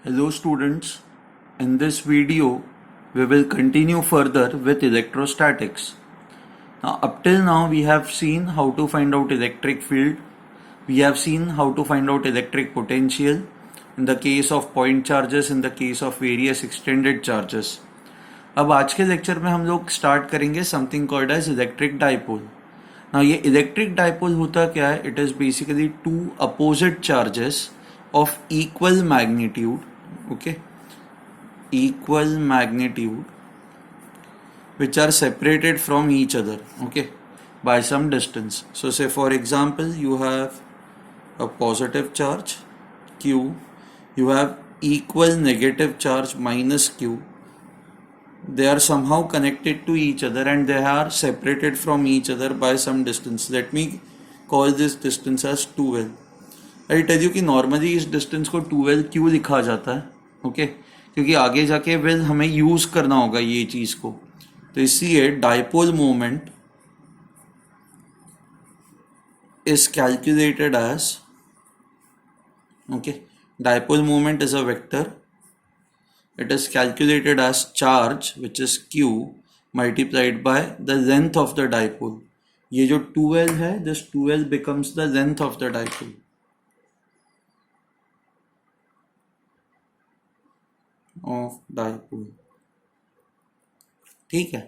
Hello students, in this video we will continue further with electrostatics. Now up till now we have seen how to find out electric field, we have seen how to find out electric potential in the case of point charges, in the case of various extended charges. अब आज के lecture में हम लोग start करेंगे something called as electric dipole. Now ये electric dipole होता क्या है? It is basically two opposite charges of equal magnitude, okay, equal magnitude, which are separated from each other, okay, by some distance. So say for example you have a positive charge q, you have equal negative charge minus q. They are somehow connected to each other and they are separated from each other by some distance. Let me call this distance as 2l. I tell you कि normally इस distance को 2l क्यों लिखा जाता है, okay क्योंकि आगे जाके वेल हमें यूज करना होगा ये चीज को. तो इसलिए dipole moment is calculated as, okay, dipole moment is a vector. It is calculated as charge which is q multiplied by the length of the dipole. ये जो 2l है, this 2l becomes the length of the dipole. Of dipole. ठीक है.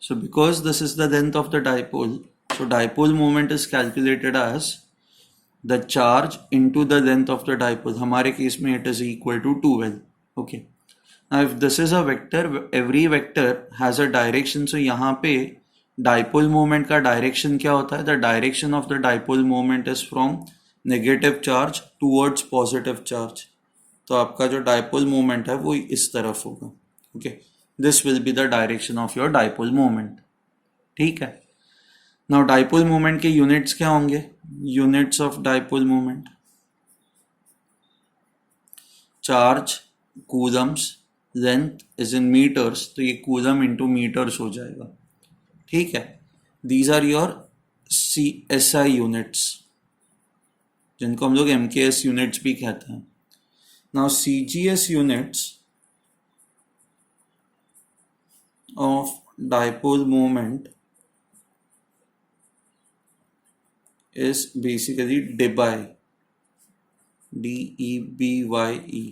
So because this is the length of the dipole, so dipole moment is calculated as the charge into the length of the dipole. हमारे case में it is equal to 2l. Okay. Now if this is a vector, every vector has a direction. So यहाँ पे dipole moment का direction क्या होता है? The direction of the dipole moment is from negative charge towards positive charge. तो आपका जो dipole moment है वो इस तरफ होगा. Okay, this will be the direction of your dipole moment. ठीक है. नाउ डाइपोल मोमेंट के यूनिट्स क्या होंगे? Units of dipole moment, charge, coulombs, length is in metres, तो ये कूलम इनटू मीटर्स हो जाएगा. ठीक है. These are your SI units, जिनको हम लोग MKS यूनिट्स भी कहते हैं. Now CGS units of dipole moment is basically debye, DEBYE,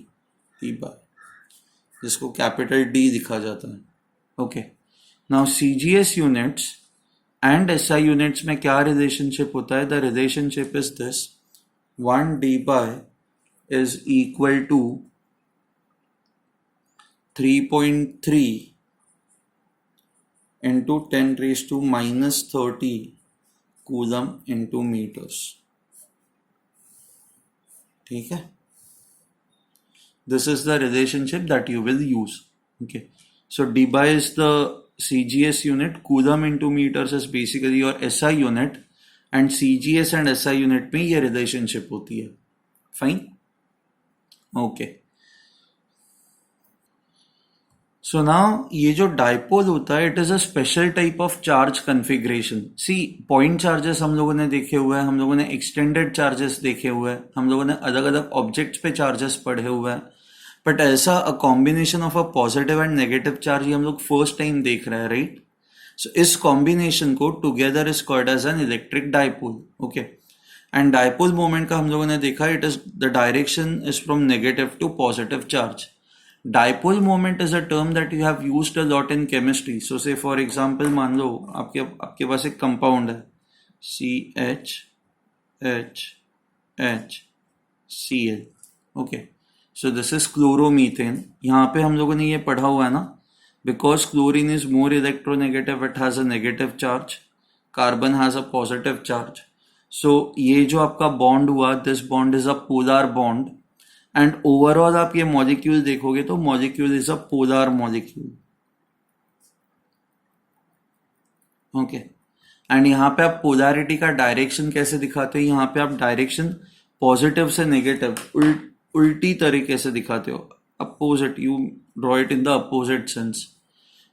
debye, जिसको कैपिटल D लिखा जाता है. Okay. Now CGS units and SI units में क्या रिलेशनशिप होता है? The relationship is this: 1 debye is equal to 3.3 into 10 raised to minus 30 coulomb into meters. ठीक है. This is the relationship that you will use. Okay. So debye is the CGS unit, coulomb into meters is basically your SI unit, and CGS and SI unit में ये relationship होती है. Fine. Okay. So now ये जो dipole होता है, it is a special type of charge configuration. See, point charges हम लोगों ने देखे हुए हैं, हम लोगों ने एक्सटेंडेड चार्जेस देखे हुए हैं, हम लोगों ने अलग अलग ऑब्जेक्ट्स पे चार्जेस पढ़े हुए हैं. बट ऐसा a combination of a positive and negative charge हम लोग फर्स्ट टाइम देख रहे हैं, राइट? सो इस कॉम्बिनेशन को together is called as an electric dipole. Okay. And dipole moment का हम लोगों ने देखा, it is the direction is from negative to positive charge. Dipole moment is a term that you have used a lot in chemistry. So say for example मान लो आपके पास एक compound है CHHCl. Okay. So this is chloromethane. यहाँ पे हम लोगों ने ये पढ़ा हुआ है ना, because chlorine is more electronegative, it has a negative charge, carbon has a positive charge. So ये जो आपका बॉन्ड हुआ, this bond is a polar bond, and overall आप ये मॉलिक्यूल देखोगे तो molecule is a polar molecule. Okay. And यहाँ पे आप पोलैरिटी का डायरेक्शन कैसे दिखाते हो? यहाँ पे आप डायरेक्शन पॉजिटिव से नेगेटिव उल्टी तरीके से दिखाते हो, opposite, you draw it in the opposite sense.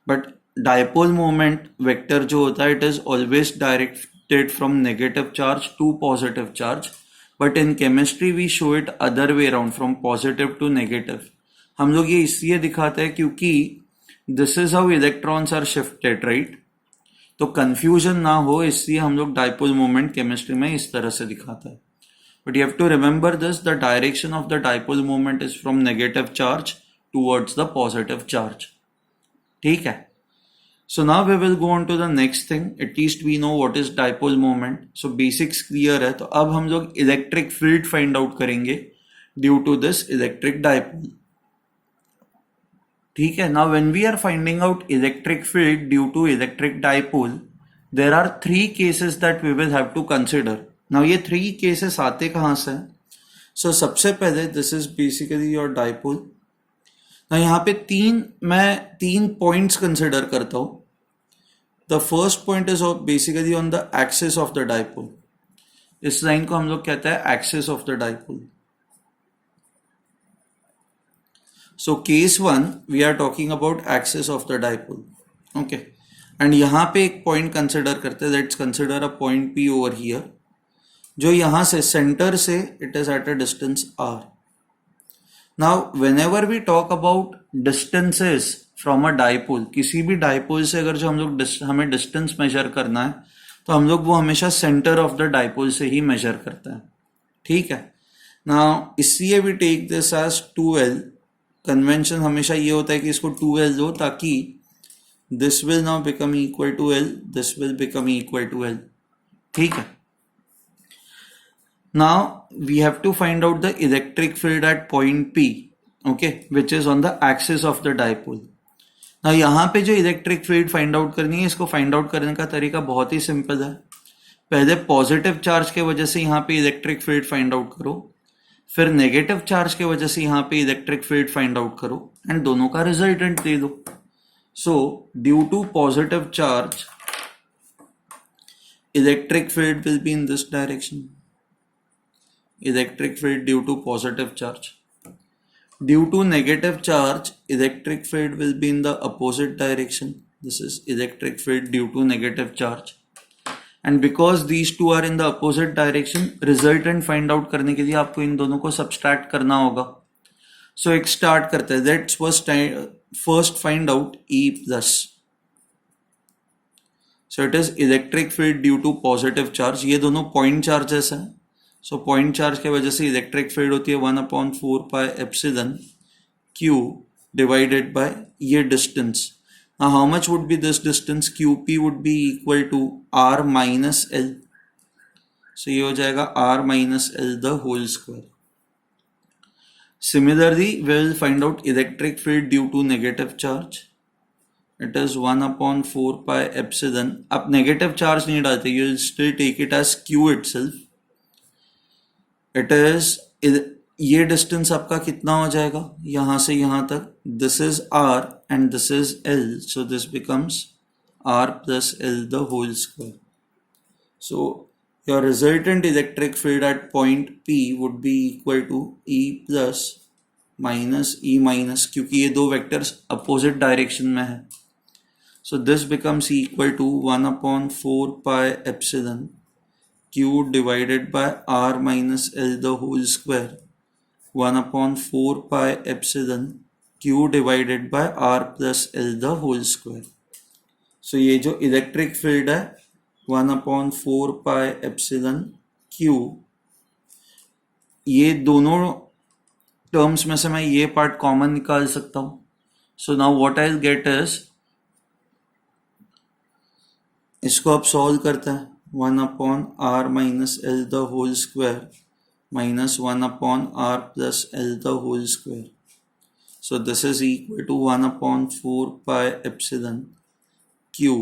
But dipole moment vector जो होता है, it is always directed from negative charge to positive charge, but in chemistry we show it other way around, from positive to negative. हम लोग ये इसलिए दिखाते हैं क्योंकि this is how electrons are shifted, right. तो कंफ्यूजन ना हो इसलिए हम लोग डाइपोल मोमेंट केमिस्ट्री में इस तरह से दिखाते हैं. But you have to remember this, the direction of the dipole moment is from negative charge towards the positive charge. ठीक है. So now we will go on to the next thing. At least we know what is dipole moment. So basics clear है. तो अब हम लोग electric field find out करेंगे due to this electric dipole. ठीक है. Now when we are finding out electric field due to electric dipole, there are three cases that we will have to consider. Now ये three cases आते कहाँ से? So सबसे पहले this is basically your dipole. Now यहाँ पे मैं तीन पॉइंट्स कंसिडर करता हूँ. The first point is basically on the axis of the dipole. इस लाइन को हम लोग कहते हैं axis of the dipole. So case 1 we are talking about axis of the dipole. Okay. And यहाँ पे एक पॉइंट कंसिडर करते हैं. Let's consider a point P over here, जो यहाँ से सेंटर से it is at a distance R. Now, whenever we talk about distances from a dipole, किसी भी डाइपोल से अगर जो हमें डिस्टेंस मेजर करना है तो हम लोग वो हमेशा सेंटर ऑफ द डाइपोल से ही मेजर करते हैं. ठीक है. Now, इसलिए we take this as 2L. Convention हमेशा ये होता है कि इसको 2L दो ताकि this will now become equal to L, this will become equal to L. ठीक है. Now we have to find out the electric field at point P, okay, which is on the axis of the dipole. Now यहाँ पे जो electric field find out करनी है, इसको find out करने का तरीका बहुत ही सिंपल है. पहले पॉजिटिव चार्ज के वजह से यहाँ पे इलेक्ट्रिक फील्ड फाइंड आउट करो, फिर नेगेटिव चार्ज के वजह से यहाँ पे इलेक्ट्रिक फील्ड फाइंड आउट करो एंड दोनों का रिजल्टेंट दे दो. So due to positive charge electric field will be in this direction. Electric field due to positive charge. Due to negative charge, electric field will be in the opposite direction. This is electric field due to negative charge. And because these two are in the opposite direction, resultant find out करने के लिए आपको इन दोनों को subtract करना होगा. So एक start करते हैं. Let's first find out E plus. So it is electric field due to positive charge. ये दोनों point charges हैं. सो पॉइंट चार्ज के वजह से इलेक्ट्रिक फील्ड होती है 1/4 pi epsilon q divided by ये distance. Now how much would be this distance? Q p would be equal to r minus l. So ये हो जाएगा r minus l the whole square. Similarly we will find out electric field due to negative charge. It is 1/4 pi epsilon. आप negative charge नहीं डालते, you will still take it as q itself. It is ये distance आपका कितना हो जाएगा यहां से यहां तक? This is R and this is L. So this becomes R plus L the whole square. So your resultant electric field at point P would be equal to E plus minus E minus, क्योंकि ये दो vectors opposite direction में है. So this becomes equal to 1/4 pi epsilon Q divided by R minus L the whole square. 1/4 pi epsilon Q divided by R plus L the whole square. So ये जो electric field है 1/4 pi epsilon Q, ये दोनों terms में से मैं ये part common निकाल सकता हूं. So now what I will get is, इसको अब सॉल्व करते हैं. 1/r minus L the whole square minus 1/r plus L the whole square. So this is equal to 1/4 pi epsilon Q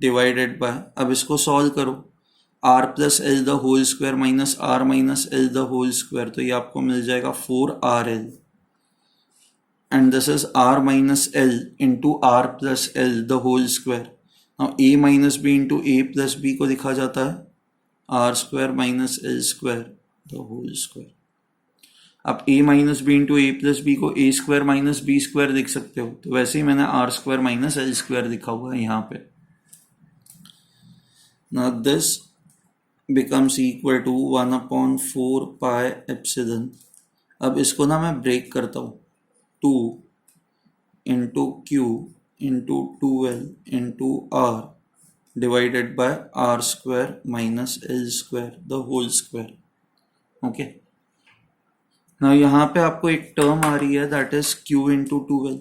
divided by, अब इसको solve करो, r plus L the whole square minus r minus L the whole square, तो ये आपको मिल जाएगा 4rl. And this is r minus L into r plus L the whole square. Now a minus b into a plus b को लिखा जाता है r square minus l square the whole square. आप a minus b into a plus b को a square minus b square लिख सकते हो, तो वैसे ही मैंने r square minus l square लिखा हुआ है यहाँ पे. Now this becomes equal to 1/4 pi epsilon. अब इसको ना मैं ब्रेक करता हूँ, 2 into Q into 2L into R divided by R square minus L square the whole square. Okay. Now यहाँ पे आपको एक टर्म आ रही है that is Q into 2L.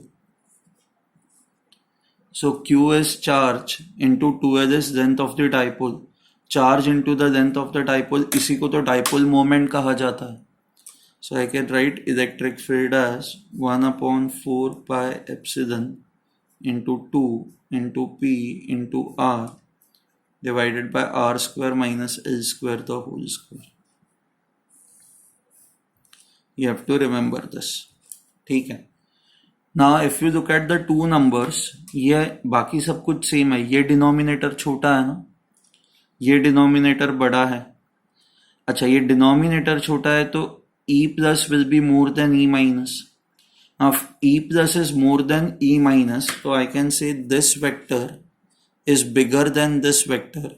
So Q is charge into 2L is length of the dipole. Charge into the length of the dipole, इसी को तो dipole moment कहा जाता है. So I can write electric field as 1/4 pi epsilon into 2 into P into R divided by R square minus L square the whole square. You have to remember this. ठीक है. Now if you look at the two numbers, ये बाकी सब कुछ same है. ये denominator छोटा है ना, ये डिनोमिनेटर बड़ा है. अच्छा, ये डिनोमिनेटर छोटा है तो e plus will be more than e minus. Now if e plus is more than e minus, so I can say this vector is bigger than this vector.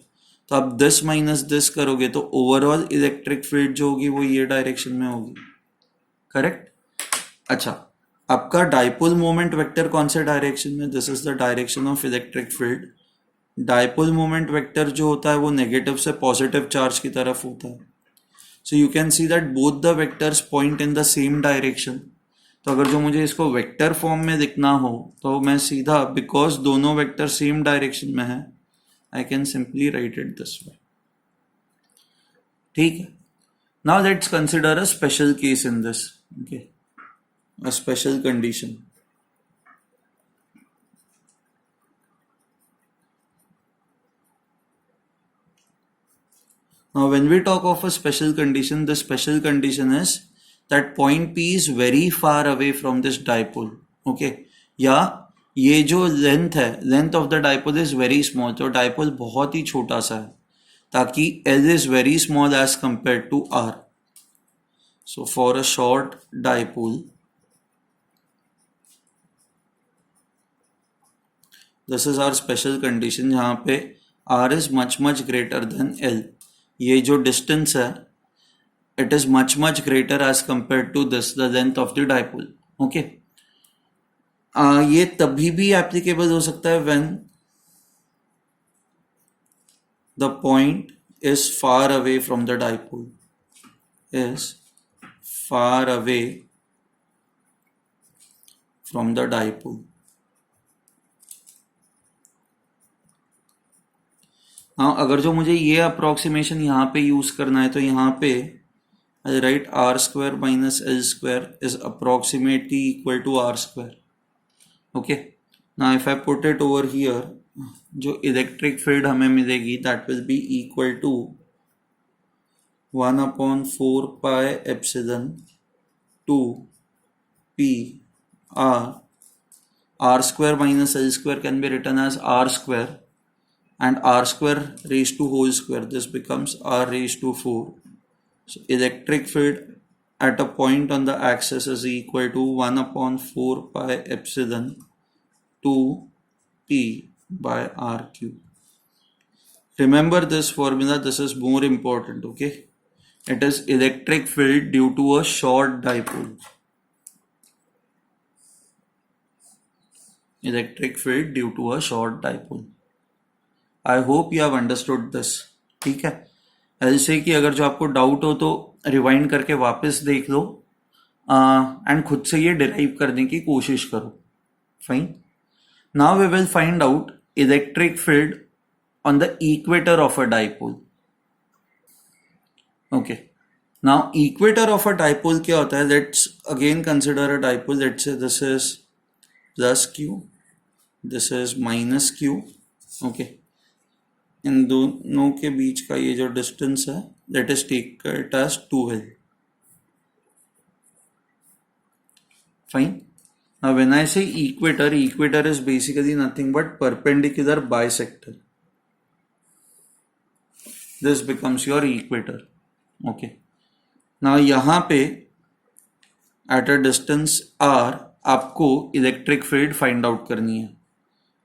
तो आप this minus this करोगे तो overall electric field जो होगी वो ये direction में होगी. करेक्ट. अच्छा, आपका डाइपोल मोमेंट वेक्टर कौन से डायरेक्शन में? This is the direction of electric field. Dipole moment vector जो होता है वो नेगेटिव से पॉजिटिव चार्ज की तरफ होता है. So you can see that both the vectors point in the same direction. तो अगर जो मुझे इसको वेक्टर फॉर्म में लिखना हो तो मैं सीधा, बिकॉज दोनों वेक्टर सेम डायरेक्शन में है, I can simply write it this way. ठीक है. Now let's consider a special case in this. Okay, a special condition. Now when we talk of a special condition, the special condition is that point P is very far away from this dipole. Okay, या ये जो length है, length of the dipole is very small. तो dipole बहुत ही छोटा सा है ताकि L is very small as compared to R. So for a short dipole, this is our special condition जहाँ पे R is much greater than L. ये जो distance है, it is much greater as compared to this, the length of the dipole. Okay. ये तभी भी applicable हो सकता है when the point is far away from the dipole. Is far away from the dipole. हाँ, अगर जो मुझे ये अप्रोक्सीमेशन यहाँ पे यूज करना है तो यहाँ पे I write r square minus l square is approximately equal to r square. Okay. Now if I put it over here, जो इलेक्ट्रिक फील्ड हमें मिलेगी that will be equal to 1/4 pi epsilon 2 p r square minus l square can be written as r square, and r square raised to whole square, this becomes r raised to 4. So electric field at a point on the axis is equal to 1/4 pi epsilon 2 p by r cube. Remember this formula, this is more important. Okay, it is electric field due to a short dipole. Electric field due to a short dipole. I hope you have understood this. ठीक है. ऐसे कि अगर जो आपको doubt हो तो rewind करके वापस देख लो एंड खुद से ये डिराइव करने की कोशिश करो. Fine. Now we will find out electric field on the equator of a dipole. Okay. Now equator of a dipole क्या होता है? Let's again consider a dipole. Let's say this is plus q, this is minus q. Okay. इन दोनों के बीच का ये जो डिस्टेंस है, let us take it as 2L. Fine. Now when I say equator, equator is basically nothing but perpendicular bisector. This becomes your equator. Okay. Now यहां पे एट अ डिस्टेंस r आपको इलेक्ट्रिक फील्ड फाइंड आउट करनी है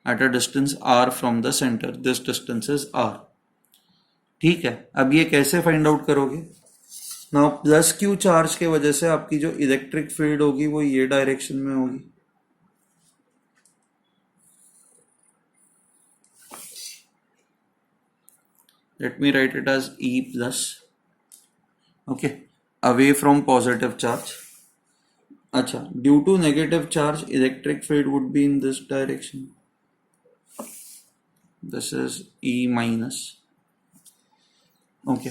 at a distance r from the center. This distance is r. ठीक है, अब ये कैसे फाइंड आउट करोगे? नाउ प्लस क्यू चार्ज के वजह से आपकी जो इलेक्ट्रिक फील्ड होगी वो ये डायरेक्शन में होगी। Let me write it as E plus, okay, away from positive charge. अच्छा, due to negative charge electric field would be in this direction, this is E minus. Okay,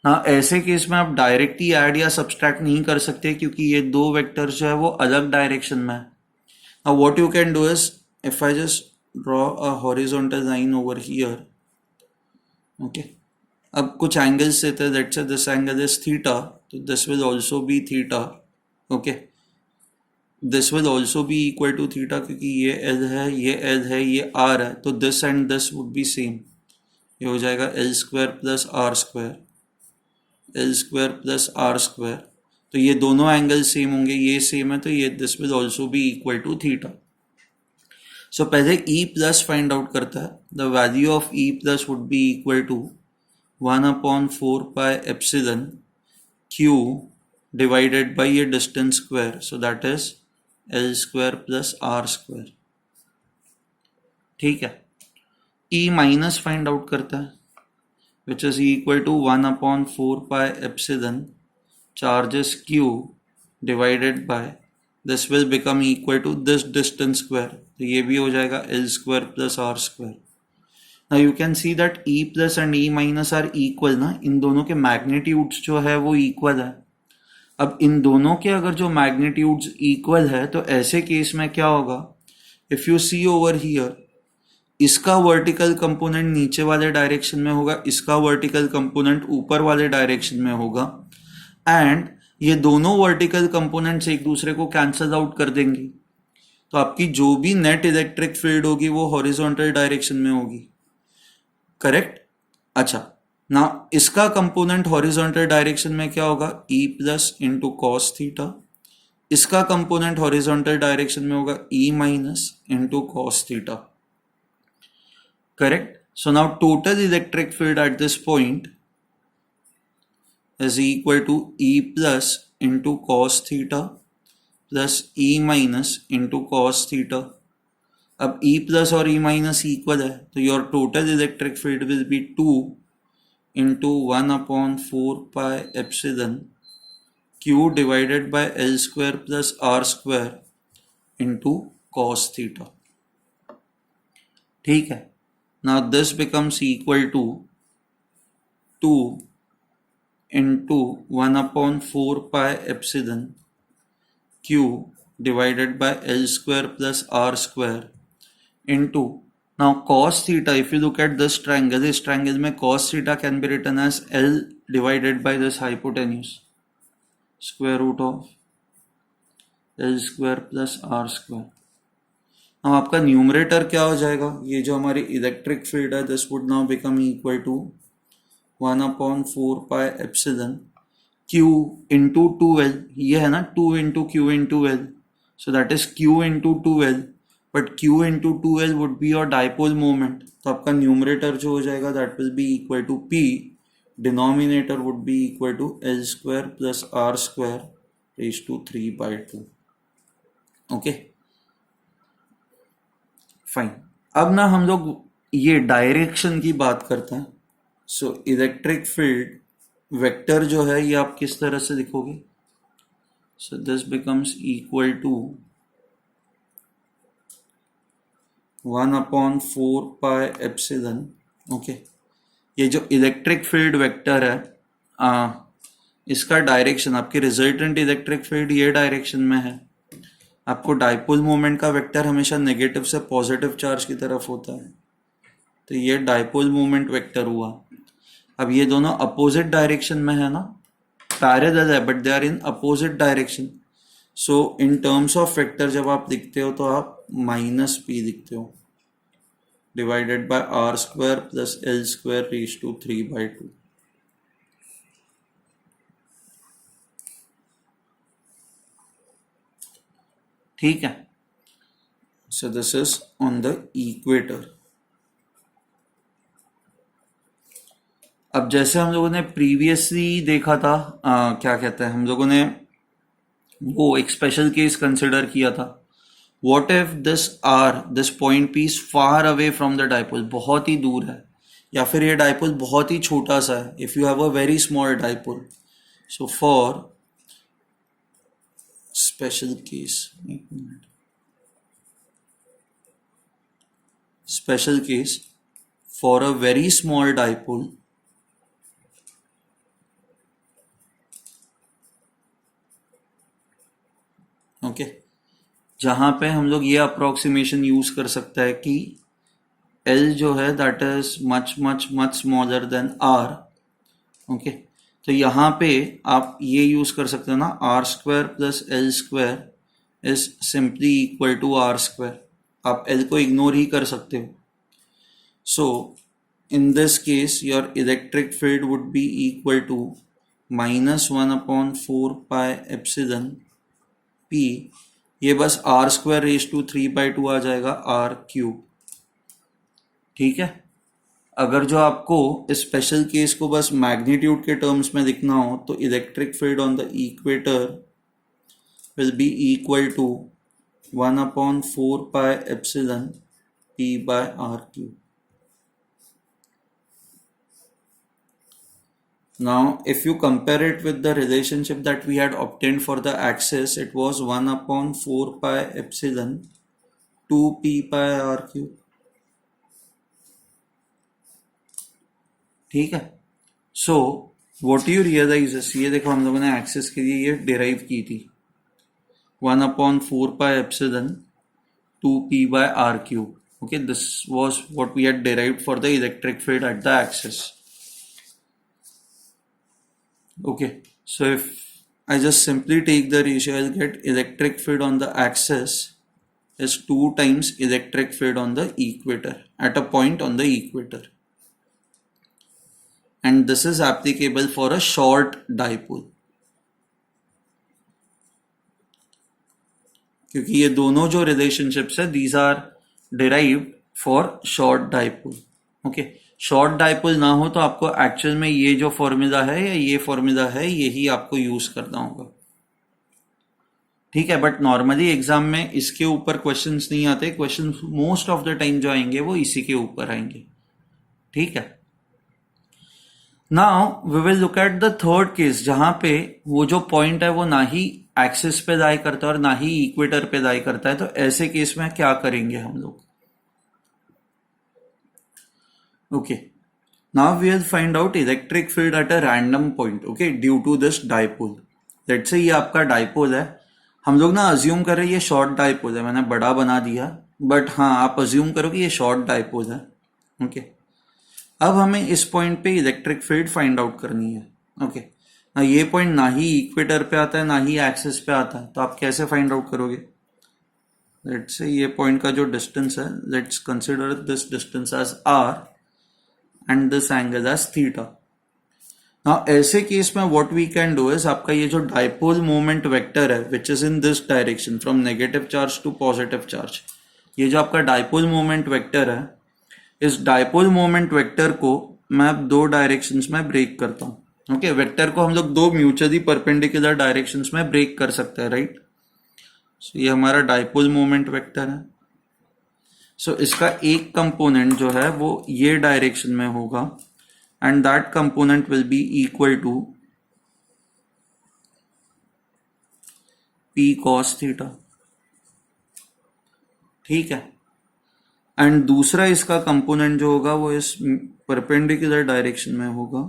हाँ, ऐसे case में आप डायरेक्ट ही add या subtract नहीं कर सकते क्योंकि ये दो वेक्टर जो है वो अलग डायरेक्शन में है। Now what you can do is, if I just draw a horizontal line over here, okay, अब कुछ एंगल्स देते हैं, let's say this angle is theta, तो this will also be theta, okay, this will also be equal to theta क्योंकि ये L है, ये L है, ये आर है, तो this and this would be same, ये हो जाएगा L square plus are square, L square plus are square, तो ये दोनों एंगल सेम होंगे, ये सेम है, तो ये this will also be equal to theta. So पहले E प्लस फाइंड आउट करता है, the value of E plus would be equal to 1/4 pi epsilon Q divided by ये distance square, so that is l square plus are square. ठीक है, E minus find out करता है, which is equal to 1/4 pi epsilon charges Q divided by, this will become equal to this distance square, तो ये भी हो जाएगा L square plus R square. Now you can see that E plus and E minus are equal ना, इन दोनों के magnitudes जो है वो equal है। अब इन दोनों के अगर जो magnitudes equal है तो ऐसे केस में क्या होगा, if you see over here, इसका वर्टिकल कंपोनेंट नीचे वाले डायरेक्शन में होगा, इसका वर्टिकल कंपोनेंट ऊपर वाले डायरेक्शन में होगा, एंड ये दोनों वर्टिकल कंपोनेंट्स एक दूसरे को कैंसल आउट कर देंगे, तो आपकी जो भी नेट इलेक्ट्रिक फील्ड होगी वो हॉरिजॉन्टल डायरेक्शन में होगी, करेक्ट? अच्छा, ना इसका कंपोनेंट हॉरिजॉन्टल डायरेक्शन में क्या होगा, E plus into cos theta, इसका कंपोनेंट हॉरिजॉन्टल डायरेक्शन में होगा E minus into cos theta, correct? So now total electric field at this point is equal to E plus into cos theta plus E minus into cos theta. अब E plus और E minus equal है, तो your total electric field will be 2 into 1/4 pi epsilon Q divided by L square plus R square into cos theta. ठीक है, now this becomes equal to 2 into 1/4 pi epsilon Q divided by L square plus R square into, now cos theta, if you look at this triangle में cos theta can be written as L divided by this hypotenuse, square root of L square plus R square. अब आपका numerator क्या हो जाएगा, ये जो हमारी electric field है, this would now become equal to 1/4 pi epsilon Q into 2L, ये है ना 2 into Q into L, so that is Q into 2L, but Q into 2L would be your dipole moment, तो आपका numerator जो हो जाएगा that will be equal to P, denominator would be equal to L square plus R square raised to 3/2. Okay, fine. अब ना हम लोग ये डायरेक्शन की बात करते हैं। सो इलेक्ट्रिक फील्ड वेक्टर जो है ये आप किस तरह से लिखोगे, so this becomes equal to 1/4 pi epsilon, okay, ये जो इलेक्ट्रिक फील्ड वेक्टर है इसका डायरेक्शन, आपकी रिजल्टेंट इलेक्ट्रिक फील्ड ये डायरेक्शन में है, आपको डाइपोल मोमेंट का वेक्टर हमेशा नेगेटिव से पॉजिटिव चार्ज की तरफ होता है, तो ये डाइपोल मोमेंट वेक्टर हुआ। अब ये दोनों अपोजिट डायरेक्शन में है ना, पैरेलल है but they are in opposite direction, so in terms of vector जब आप लिखते हो तो आप -p लिखते हो divided by R square plus L square raise to 3/2। ठीक है, so this is on the equator. अब जैसे हम लोगों ने प्रीवियसली देखा था, क्या कहते हैं, हम लोगों ने वो एक स्पेशल केस कंसिडर किया था. What if this point P is far away from the dipole, बहुत ही दूर है, या फिर ये डाइपोल बहुत ही छोटा सा है. If you have a very small dipole, so for special case, एक minute, special case for a very small dipole, okay, जहां पे हम लोग ये अप्रोक्सीमेशन यूज कर सकते हैं कि L जो है that is much much much smaller than R. Okay, तो यहाँ पे आप ये यूज कर सकते हो ना, R square plus L square is simply equal to R square. आप L को इग्नोर ही कर सकते हो. So in this case your electric field would be equal to minus 1 upon 4 pi epsilon P. ये बस R square raised to 3/2 आ जाएगा R cube. ठीक है. अगर जो आपको इस स्पेशल केस को बस मैग्नीट्यूड के टर्म्स में लिखना हो तो electric field on the equator will be equal to 1 upon 4 pi epsilon P by R cube. Now, if you compare it with the relationship that we had obtained for the axis, it was 1 upon 4 pi epsilon 2p pi r cube. ठीक है. So, what you realize is, ये देखो हम लोगों ने axis के लिए ये डिराइव की थी 1 upon 4 pi epsilon 2p by r cube. Okay, this was what we had derived for the electric field at the axis. Okay, so if I just simply take the ratio, I'll get electric field on the axis is 2 times electric field on the equator at a point on the equator, and this is applicable for a short dipole. क्योंकि ये दोनों जो relationships है, these are derived for short dipole. Okay, short dipole ना हो तो आपको actual में ये जो फॉर्मूला है या ये फॉर्मूला है यही आपको यूज करना होगा. ठीक है, बट नॉर्मली एग्जाम में इसके ऊपर क्वेश्चंस नहीं आते. Questions most of the time जो आएंगे वो इसी के ऊपर आएंगे. ठीक है. Now we will look at the third case, जहां पे वो जो पॉइंट है वो ना ही एक्सिस पे लाई करता है और ना ही इक्वेटर पे लाई करता है. तो ऐसे केस में क्या करेंगे हम लोग? Okay, now we'll find out electric field at a random point, okay, due to this dipole. Let's say ये आपका डाइपोल है. हम लोग ना अज्यूम कर रहे हैं ये शॉर्ट डाइपोल है. मैंने बड़ा बना दिया, बट हाँ आप अज्यूम करो कि ये शॉर्ट डाइपोल है. ओके, अब हमें इस पॉइंट पे इलेक्ट्रिक फील्ड फाइंड आउट करनी है. ओके, ना ये पॉइंट ना ही इक्वेटर पे आता है ना ही एक्सिस पे आता है, तो आप कैसे फाइंड आउट करोगे? लेट्स से ये पॉइंट का जो डिस्टेंस है, let's consider this distance as r and this angle as theta. Now ऐसे केस में what we can do is, आपका ये जो dipole moment vector है which is in this direction from negative charge to positive charge, ये जो आपका dipole moment vector है, इस dipole moment vector को मैं अब दो डायरेक्शंस में ब्रेक करता हूँ. ओके, वेक्टर को हम लोग दो म्यूचुअली परपेंडिकुलर डायरेक्शंस में ब्रेक कर सकते हैं, राइट? सो ये हमारा dipole moment vector है. सो इसका एक कंपोनेंट जो है वो ये डायरेक्शन में होगा and that component will be equal to p cos theta. ठीक है. एंड दूसरा इसका कंपोनेंट जो होगा वो इस परपेंडिकुलर डायरेक्शन में होगा.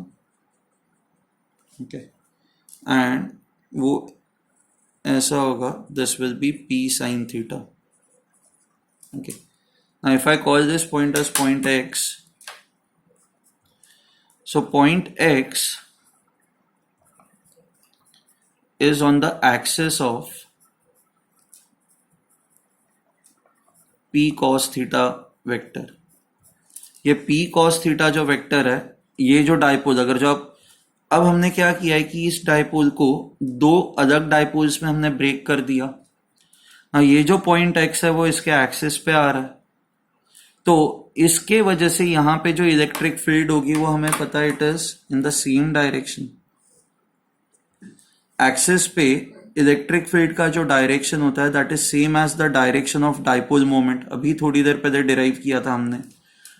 ओके, एंड वो ऐसा होगा, this will B p sin theta. Okay, now if I call this point as point x, so point x is on the axis of p cos theta vector. ये p cos theta जो vector है, ये जो dipole, अगर जो अब हमने क्या किया है कि इस डाइपोल को दो अलग डाइपोल्स में हमने ब्रेक कर दिया. ये जो पॉइंट x है वो इसके एक्सिस पे आ रहा है, तो इसके वजह से यहां पे जो इलेक्ट्रिक फील्ड होगी वो हमें पता है it is in the same direction. Axis पे इलेक्ट्रिक फील्ड का जो डायरेक्शन होता है that is same as the direction of dipole moment, अभी थोड़ी देर पहले डिराइव किया था हमने।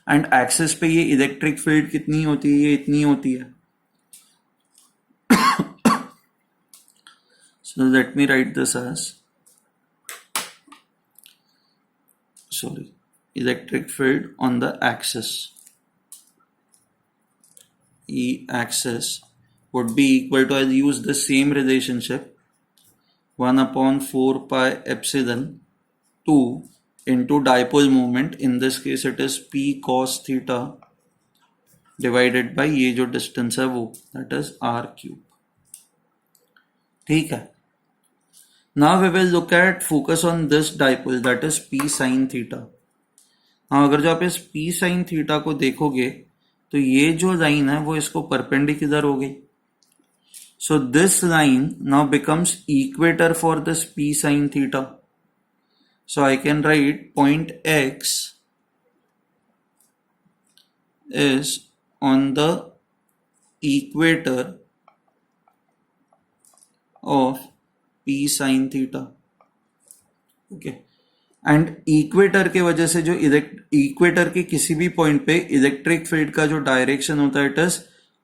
एंड एक्सिस पे ये इलेक्ट्रिक फील्ड कितनी होती है, ये इतनी होती है। So let me write this as, electric field on the axis. E axis would be equal to, I'll use the same relationship, 1 upon 4 pi epsilon 2 into dipole moment. In this case it is P cos theta divided by ये जो distance है वो, that is R cube. ठीक है। Now we will look at focus on this dipole, that is P sin theta. हाँ, अगर जो आप इस P sin theta को देखोगे तो ये जो लाइन है वो इसको परपेंडिकुलर हो गई। So this line now becomes equator for this P sin theta. So I can write point X is on the equator of P sin theta. Okay, and equator के वजह से जो इक्वेटर के किसी भी पॉइंट पे इलेक्ट्रिक फील्ड का जो डायरेक्शन होता है it is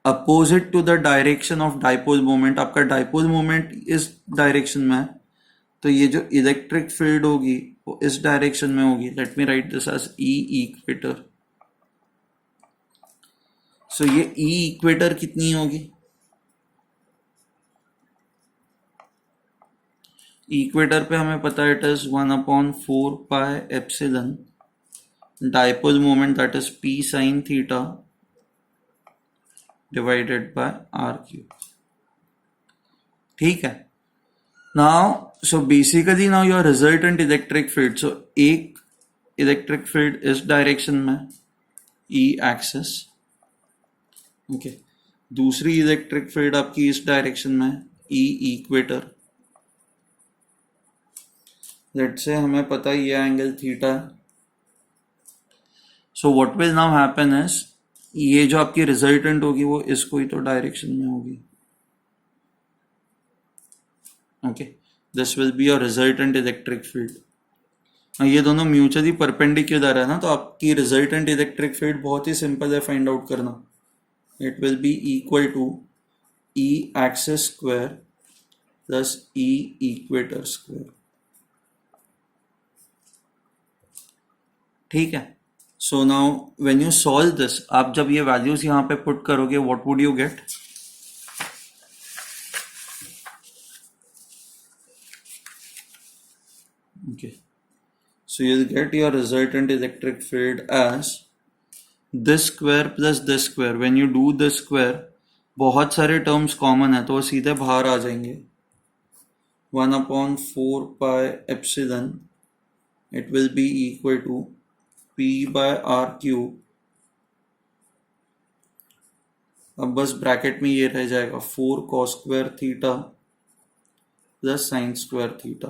opposite to the direction of dipole moment. आपका डाइपोल मोमेंट इस डायरेक्शन में है तो ये जो इलेक्ट्रिक फील्ड होगी वो इस डायरेक्शन में होगी। Let me write this as E equator. So ये ई इक्वेटर कितनी होगी, इक्वेटर पे हमें पता है it is 1 upon 4 pi epsilon dipole moment, that is P sin theta divided by R cube. ठीक है। now so basically now your resultant electric field, so एक इलेक्ट्रिक फील्ड इस डायरेक्शन में E एक्सिस, ओके, दूसरी electric field आपकी इस direction में E equator. Let's say हमें पता है ये एंगल थीटा है। So what will now happen is, ये जो आपकी रिजल्टेंट होगी वो इसको ही तो डायरेक्शन में होगी। Okay, this will be your resultant electric field. ये दोनों म्यूचुअली परपेंडिकुलर है ना, तो आपकी रिजल्टेंट इलेक्ट्रिक फील्ड बहुत ही सिंपल है फाइंड आउट करना। It will be equal to E axis square plus E equator square. ठीक है। So now when you solve this, आप जब ये वैल्यूज यहां पे पुट करोगे what would you get, okay, so you will get your resultant electric field as this square plus this square. When you do this square बहुत सारे terms common है तो वो सीधे बाहर आ जाएंगे। 1 upon 4 pi epsilon it will be equal to P by R cube. अब बस ब्रैकेट में ये रह जाएगा 4 cos square theta plus sine square theta.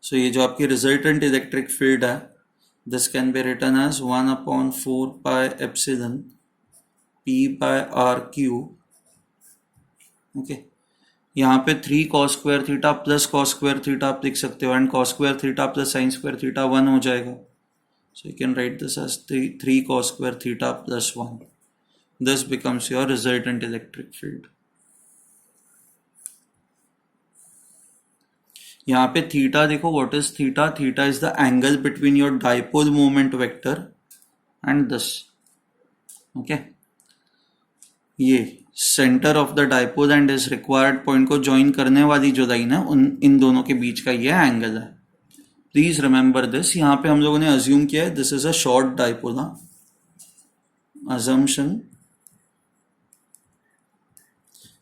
So ये जो आपकी रिजल्टेंट इलेक्ट्रिक फील्ड है this can be written as 1 upon 4 pi epsilon P by R cube. Okay, यहाँ पे 3 cos square theta plus cos square theta आप लिख सकते हो, and cos square theta plus sine square theta 1 हो जाएगा। So you can write this as 3 cos square theta plus 1। This becomes your resultant electric field. यहाँ पे theta देखो, what is theta, theta is the angle between your dipole moment vector and this. Okay, ये centre of the dipole and इस required point को join करने वाली जो line है उन इन दोनों के बीच का ये एंगल है। Please remember this. यहाँ पे हम लोगों ने अज्यूम किया है this is a short dipole. Assumption,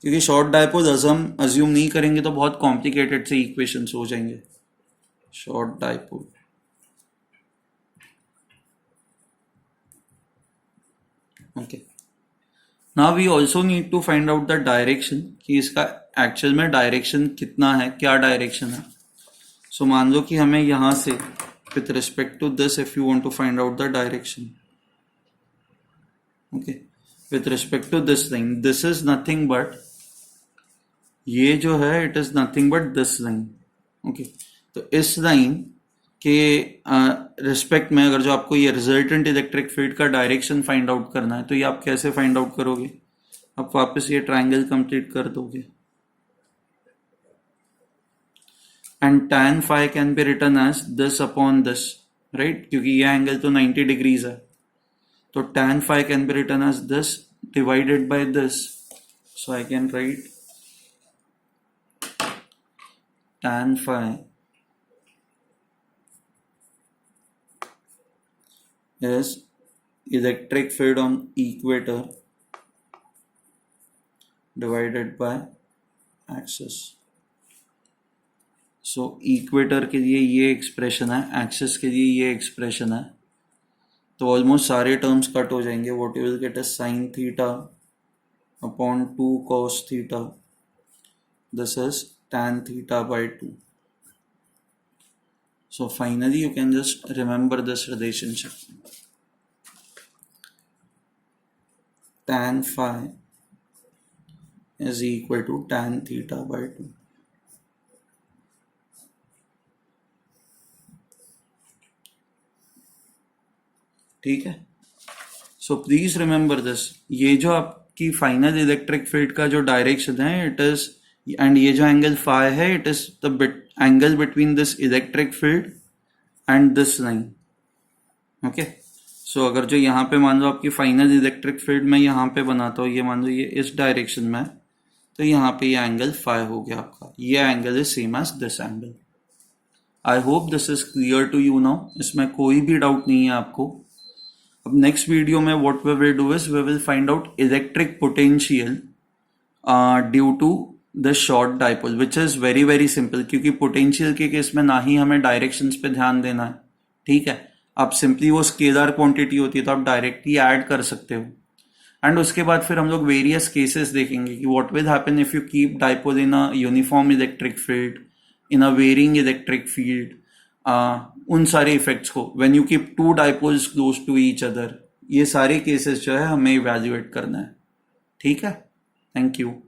क्योंकि शॉर्ट डाइपोल अज्यूम नहीं करेंगे तो बहुत कॉम्प्लिकेटेड से इक्वेशंस हो जाएंगे। Short dipole, okay. Now we also need to find out the direction, कि इसका एक्चुअल में डायरेक्शन कितना है, क्या डायरेक्शन है। सो मान लो कि हमें यहाँ से with respect to this if you want to find out the direction. Okay, with respect to this thing, this is nothing but, ये जो है it is nothing but this line. Okay, तो इस लाइन के रिस्पेक्ट में अगर जो आपको ये रिजल्टेंट इलेक्ट्रिक फील्ड का डायरेक्शन फाइंड आउट करना है तो ये आप कैसे फाइंड आउट करोगे? आप वापस ये ट्रायंगल कंप्लीट कर दोगे and tan phi can be written as this upon this, right, क्योंकि ये एंगल तो 90 डिग्रीज है, तो tan phi can be written as this divided by this. So I can write tan phi is electric field on equator divided by axis. So equator के लिए ये expression है, axis के लिए ये एक्सप्रेशन है, तो ऑलमोस्ट सारे टर्म्स कट हो जाएंगे. What you will gate is sin theta upon 2 cos theta. This is tan theta by 2. So finally you can just remember this relationship. Tan phi is equal to tan theta by 2. ठीक है, so please remember this. ये जो आपकी final electric field का जो direction है it is, and ये जो एंगल फाई है it is the angle between this electric field and this line. Okay, so अगर जो यहाँ पे मान लो आपकी फाइनल इलेक्ट्रिक फील्ड में यहाँ पे बनाता हूँ, ये मान लो ये इस डायरेक्शन में, तो यहाँ पे ये एंगल फाई हो गया आपका. ये angle is same as this angle. I hope this is clear to you now. इसमें कोई भी डाउट नहीं है आपको. अब नेक्स्ट वीडियो में what we will do is we will find out electric potential due to the short dipole, which is very very simple, क्योंकि potential के केस में ना ही हमें डायरेक्शंस पे ध्यान देना है. ठीक है, आप सिंपली वो स्केलर क्वांटिटी होती है तो आप डायरेक्टली ऐड कर सकते हो. एंड उसके बाद फिर हम लोग वेरियस केसेस देखेंगे कि what will happen if you keep dipole in a uniform electric field, in a varying electric field, उन सारे इफेक्ट्स को when you keep two dipoles close to each other. ये सारे केसेस जो है हमें इवैल्यूएट करना है. ठीक है, थैंक यू.